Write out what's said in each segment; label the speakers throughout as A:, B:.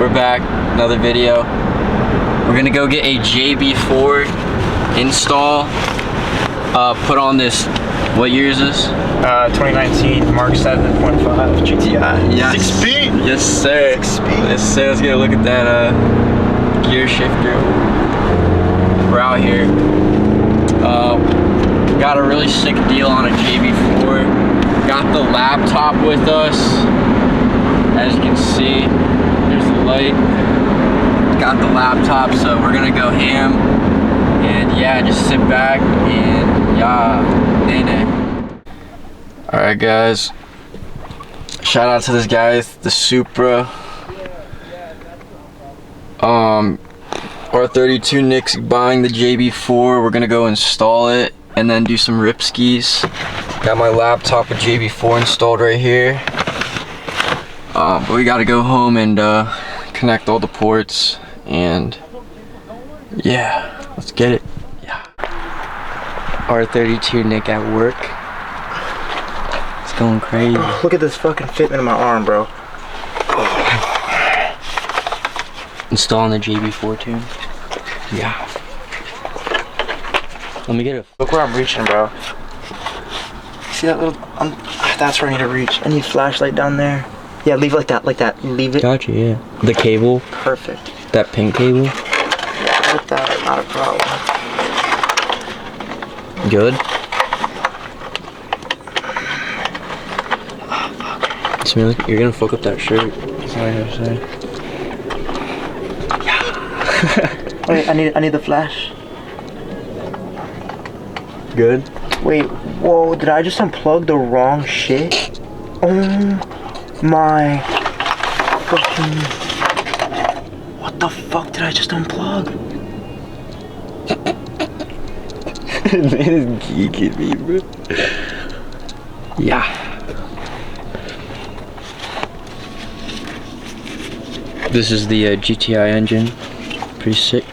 A: we're back, another video. We're gonna go get a JB4 install, put on this, what year is this?
B: 2019 MK7.5 GTI.
A: Yes.
B: 6 speed.
A: Yes sir.
B: 6 speed.
A: Yes sir, let's get a look at that gear shifter. We're out here. Got a really sick deal on a JB4. Got the laptop with us. As you can see, there's the light. Got the laptop, so we're gonna go ham. And yeah, just sit back and yeah, nene. Alright guys. Shout out to this guy, the Supra. R32 Nick's buying the JB4. We're gonna go install it and then do some rip skis. Got my laptop with JB4 installed right here. But we gotta go home and connect all the ports and yeah, let's get it. Yeah. R32 Nick at work. It's going crazy.
B: Oh, look at this fucking fitment in my arm, bro.
A: Installing the JB4 too. Yeah. Let me get it.
B: Look where I'm reaching, bro. See that little? That's where I need to reach. I need flashlight down there. Yeah, leave it like that, Leave it.
A: Gotcha. Yeah. The cable.
B: Perfect.
A: That pink cable.
B: Yeah, with that, not a problem.
A: Good. Smell like you're gonna fuck up that shirt. That's all I have to say.
B: Wait, I need the flash.
A: Good.
B: Wait, whoa, did I just unplug the wrong shit? Oh my fucking... What the fuck did I just unplug?
A: Man is geeking me, bro. Yeah. This is the GTI engine. Pretty sick.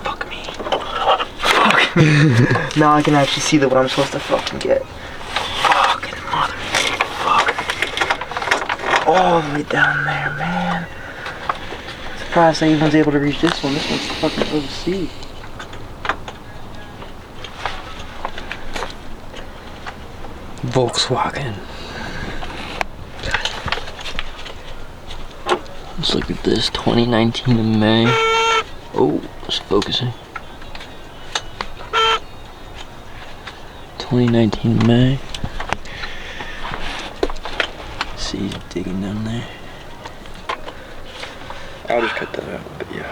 B: Fuck me. Fuck. Now I can actually see what I'm supposed to fucking get. Fucking motherfucker. All the way down there, man. Surprised I even was able to reach this one. This one's fucking OC.
A: Volkswagen. Let's look at this, 2019 in May. Oh, it's focusing. 2019 in May. See, he's digging down there. I'll just cut that out, but yeah.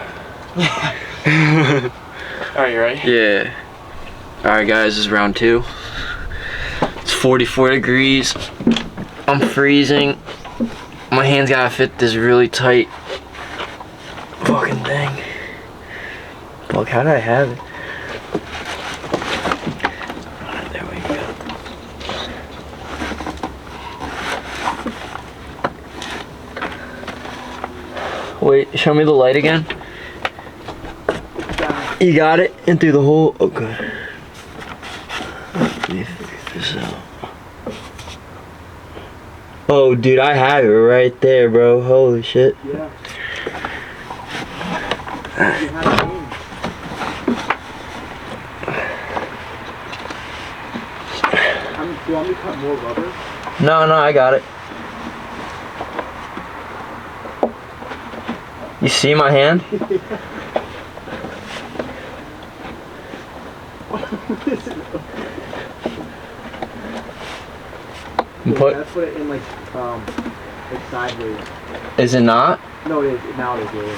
B: Alright, you ready?
A: Yeah. Alright guys, this is round 2. It's 44 degrees. I'm freezing. My hands gotta fit this really tight fucking thing. Fuck, how did I have it? Alright, there we go. Wait, show me the light again. You got it? In through the hole? Oh, good. Let me figure this out. Oh, dude, I have it right there, bro. Holy shit.
B: Yeah. Do you want me to cut more rubber?
A: No, I got it. You see my hand?
B: That's put it in like sideways.
A: Is it not?
B: No, it is. Now it is. Yeah.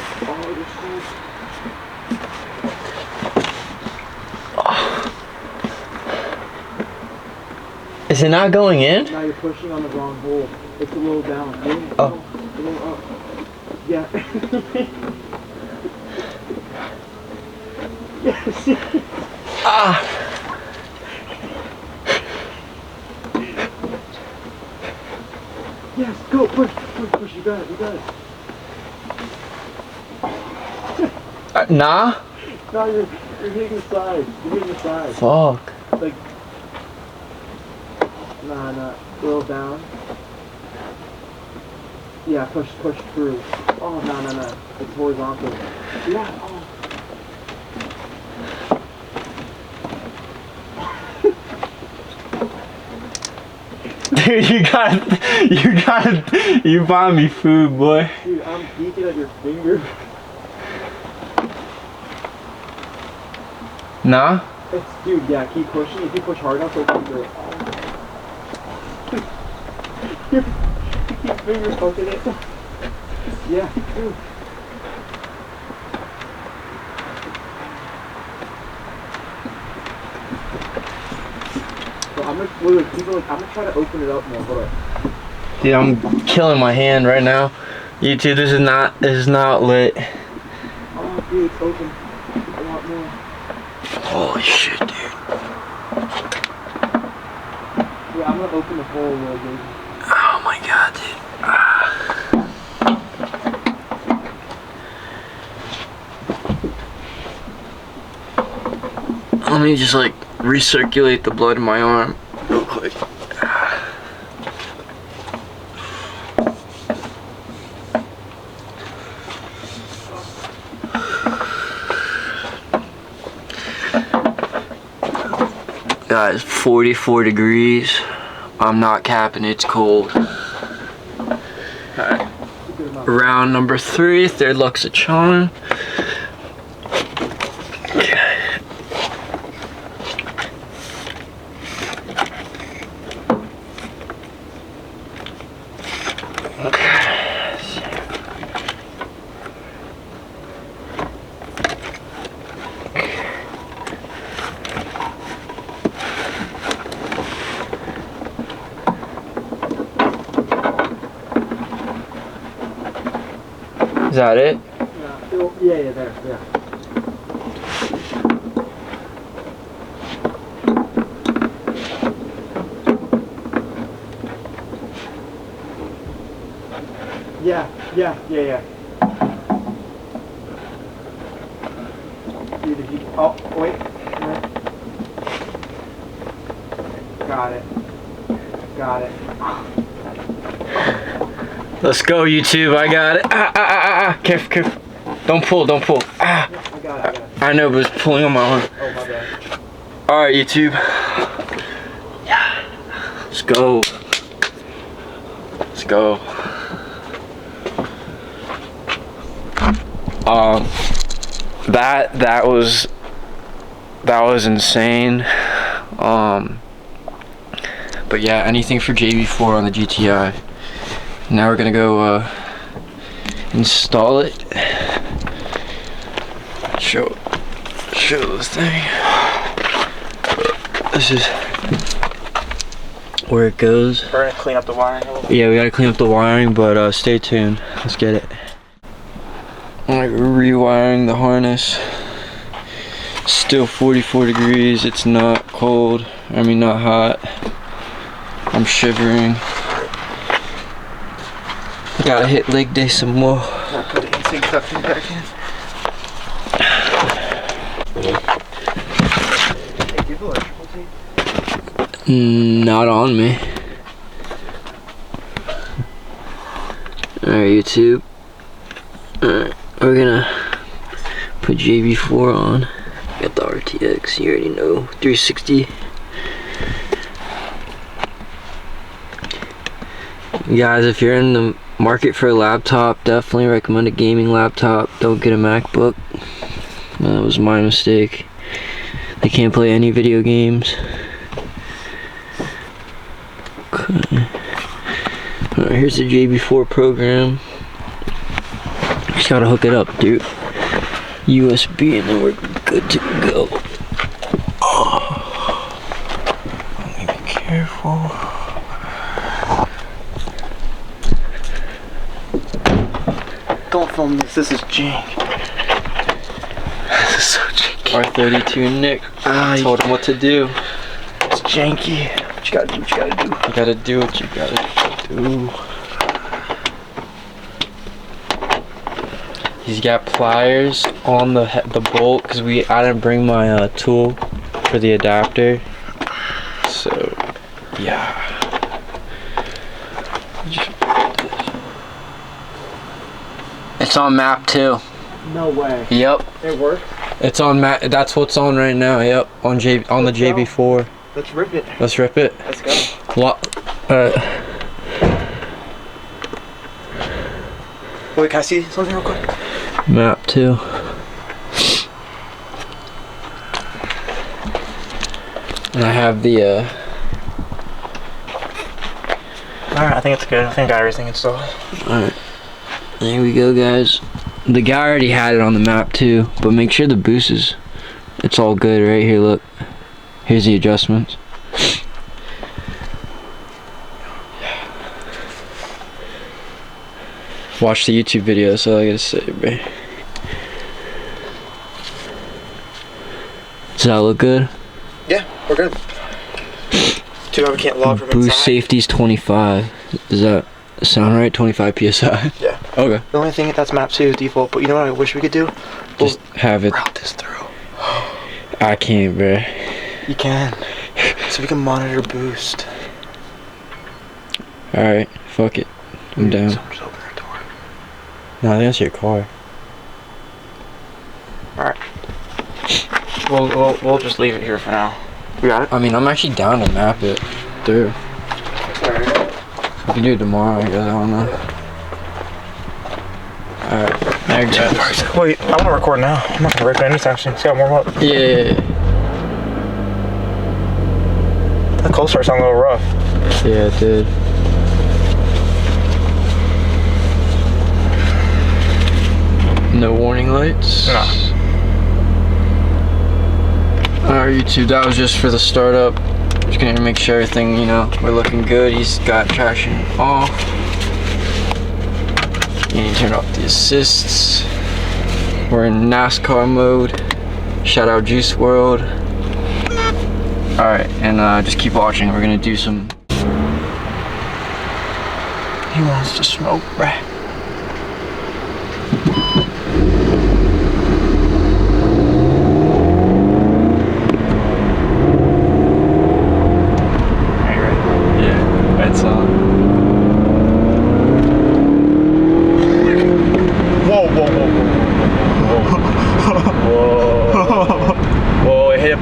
A: Is it not going in?
B: Now you're pushing on the wrong hole. It's a little down.
A: Oh.
B: A little up. Yeah. Yes.
A: Ah.
B: Yes, go, push, you got it,
A: Nah?
B: No, you're hitting the side,
A: Fuck.
B: Like, nah, a little down. Yeah, push through. Oh, no. It's horizontal. Yeah, oh.
A: Dude, you bought me food, boy.
B: Dude, I'm geeking at your finger.
A: Nah?
B: Dude, yeah, keep pushing. If you push hard enough, it'll come through. Your finger's poking it. Yeah, dude. So I'm gonna try to open it up more. Hold on.
A: Dude, I'm killing my hand right now. YouTube, this is not lit.
B: Oh, dude, it's open a lot more.
A: Holy shit, dude.
B: Yeah, I'm gonna open the hole a little bit.
A: Oh my god, dude. Let me just like recirculate the blood in my arm real quick. Guys, 44 degrees. I'm not capping, it's cold. Alright. Round number 3, third luck's a charm. Is that it?
B: Yeah, there, yeah. Yeah. Dude, if you, oh, wait. Got it.
A: Let's go, YouTube. I got it. Careful. Don't pull.
B: I got it.
A: I know, but it's pulling on my arm.
B: Oh, my bad.
A: Alright, YouTube. Yeah. Let's go. That was insane. But yeah, anything for JB4 on the GTI. Now we're gonna go install it. Show this thing. This is where it goes.
B: We're gonna clean up the wiring a little bit.
A: Yeah, we gotta clean up the wiring, but stay tuned. Let's get it. I'm like rewiring the harness. Still 44 degrees. It's not cold. I mean, not hot. I'm shivering. Gotta hit leg day some more.
B: Put the instinct suction back in. Hey, do you have electrical tape?
A: Not on me. Alright, YouTube. Alright, we're gonna put JB4 on. Got the RTX, you already know. 360. Guys, if you're in the market for a laptop, definitely recommend a gaming laptop. Don't get a MacBook. That was my mistake. They can't play any video games. Okay. Alright, here's the JB4 program. Just gotta hook it up, dude. USB, and then we're good to go. Oh. Let me be careful.
B: Don't film this. This is jank. This is so janky.
A: R32 Nick told him what to do.
B: It's janky. What you gotta do?
A: You gotta do what you gotta do. He's got pliers on the bolt because I didn't bring my tool for the adapter. So yeah. It's on map 2.
B: No way.
A: Yep.
B: It works?
A: It's on map. That's what's on right now. Yep. On the JB4.
B: Let's rip it.
A: Let's rip it.
B: Let's go. Wait, can I see something real quick?
A: Map 2. And I have the
B: Alright, I think it's good. I think I got everything installed.
A: Alright. There we go, guys. The guy already had it on the map too, but make sure the boost is, it's all good right here. Look, here's the adjustments. Watch the YouTube video, that's all I gotta say, bro. Does that look good?
B: Yeah, we're good. Too bad we can't log from
A: Boost
B: inside.
A: safety's 25. Does that sound right? 25 PSI?
B: Yeah.
A: Okay.
B: The only thing that's map 2 is default, but you know what I wish we could do?
A: Just have it.
B: Route this through.
A: I can't, bro.
B: You can. So we can monitor boost.
A: Alright, fuck it. I'm down.
B: Someone just open their door.
A: No, I think that's your car.
B: Alright. We'll just leave it here for now. We got it?
A: I mean, I'm actually down to map it through.
B: Alright.
A: We can do it tomorrow, I guess. I don't know. Alright. There you go.
B: Wait, I want to record now. I'm not going to rip it anytime soon. See how warm up.
A: Yeah.
B: The cold start sounded a little rough.
A: Yeah, it did. No warning lights?
B: No.
A: Alright, YouTube, that was just for the startup. Just gonna make sure everything, you know, we're looking good. He's got traction off. You need to turn off the assists. We're in NASCAR mode. Shout out Juice World. Alright, and just keep watching. We're gonna do some.
B: He wants to smoke, bruh.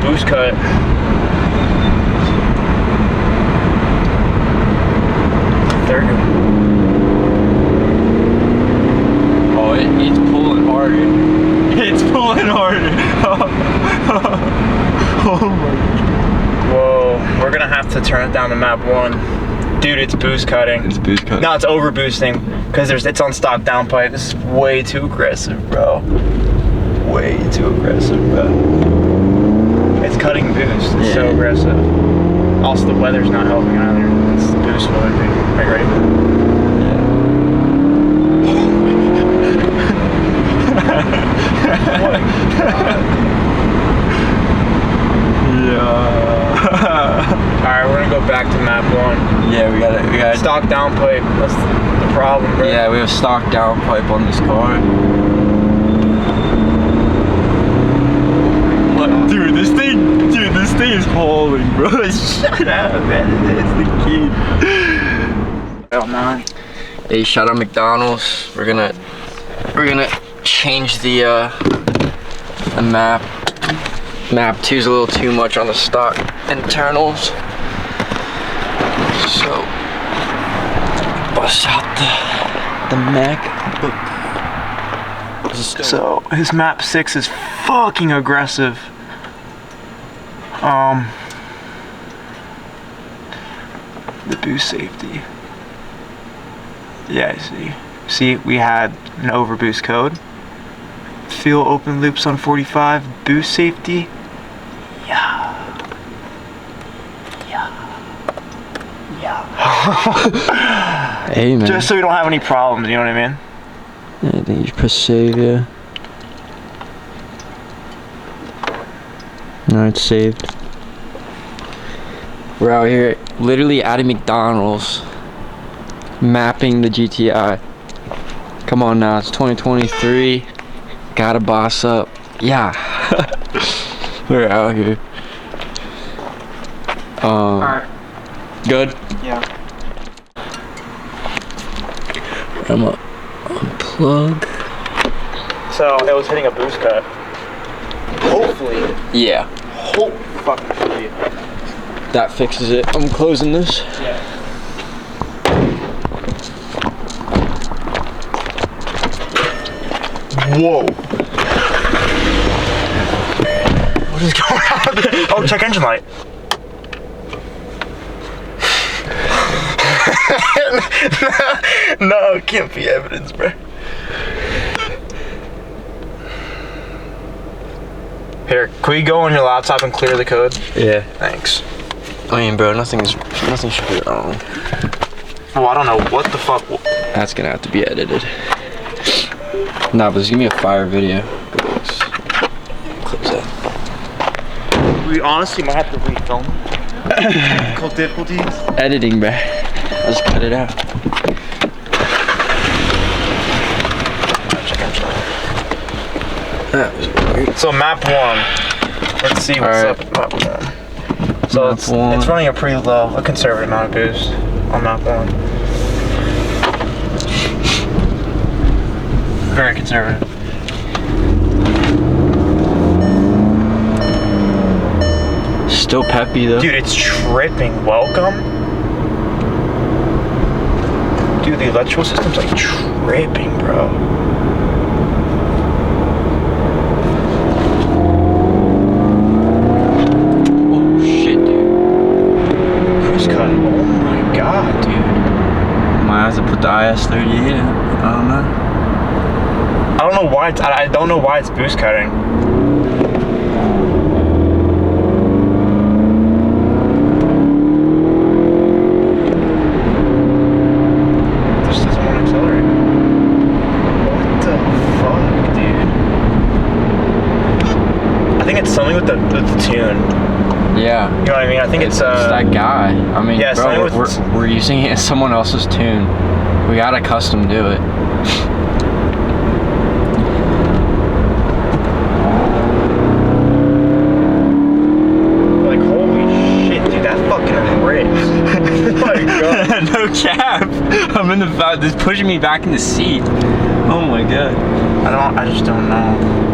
B: Boost cut. Third.
A: Oh, it's pulling harder. It's pulling harder.
B: Oh my. Whoa, we're gonna have to turn it down to map 1. Dude, it's boost cutting.
A: It's boost cutting.
B: No, it's over boosting because it's on stock downpipe. This is way too aggressive, bro. Way too aggressive, bro. It's cutting boost. It's so aggressive. Also, the weather's not helping either. It's the boost weather, dude. Are you ready? Yeah. Alright, we're gonna go back to map 1.
A: Yeah, we got
B: stock downpipe. That's the problem, bro.
A: Yeah, we have stock downpipe on this car. Dude, this thing is hauling, bro. Shut up, man. It's the key.
B: Oh man.
A: Hey, shout out McDonald's. We're gonna change the map. Map 2's a little too much on the stock internals. So bust out the MacBook.
B: So his map 6 is fucking aggressive. The boost safety. Yeah, I see. See, we had an overboost code. Fuel open loops on 45. Boost safety. Yeah.
A: Hey, man.
B: Just so we don't have any problems, you know what I mean?
A: Yeah, I think you press save, yeah. No, it's saved. We're out here literally at a McDonald's mapping the GTI. Come on now, it's 2023. Gotta boss up. Yeah. We're out here.
B: Alright.
A: Good?
B: Yeah.
A: I'm gonna unplug.
B: So it was hitting a boost cut. Hopefully.
A: Yeah.
B: Hopefully.
A: That fixes it. I'm closing this.
B: Yeah. Whoa. What is going on there? Oh, check engine light. No, it can't be evidence, bro. Here, can we go on your laptop and clear the code?
A: Yeah.
B: Thanks.
A: I mean, bro, nothing should be wrong.
B: Oh, I don't know what the fuck.
A: That's gonna have to be edited. Nah, but just give me a fire video. Close that.
B: We honestly might have to refilm. Technical difficulties.
A: Editing, bro. I'll just cut it out. That was weird.
B: So map 1. Let's see what's up with map 1. So
A: Map
B: it's
A: one.
B: running a pretty low, a conservative amount of boost on map 1. Very conservative.
A: Still peppy though.
B: Dude, it's tripping. Welcome. Dude, the electrical system's like tripping, bro.
A: Oh shit, dude.
B: Cruise cut. Oh my god, dude.
A: Might have to put the IS-38 in. I don't know.
B: I don't know why it's, I don't know why it's boost cutting. This doesn't want to accelerate. What the fuck, dude? I think it's something with the tune.
A: Yeah.
B: You know what I mean? I think it's
A: that guy. I mean,
B: yeah,
A: bro,
B: something
A: we're using it as someone else's tune. We gotta custom do it.
B: like, holy shit, dude, that fucking rips. Oh my god.
A: No cap. I'm in the this pushing me back in the seat. Oh my god.
B: I just don't know.